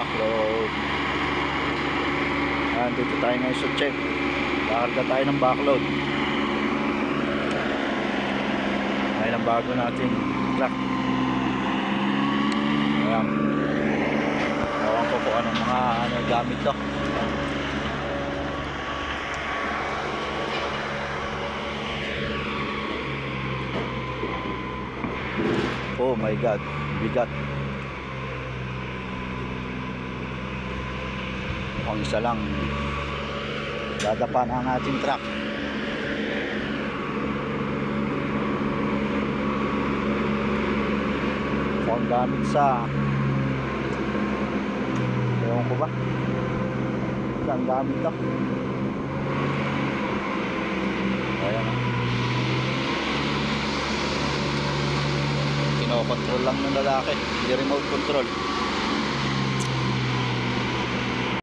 backload. Dito tayo ngayon sa check. Kakarga tayo ng backload. Ngayon ang bago natin truck. Ayan. Ewan ko kung anong mga gamit to. Oh my god, bigat. Mukhang isa lang dadapan ang ating truck. Mukhang gamit sa, ewan ko ba saan gamit to. Ayan, kinokontrol lang ng lalaki, di remote control.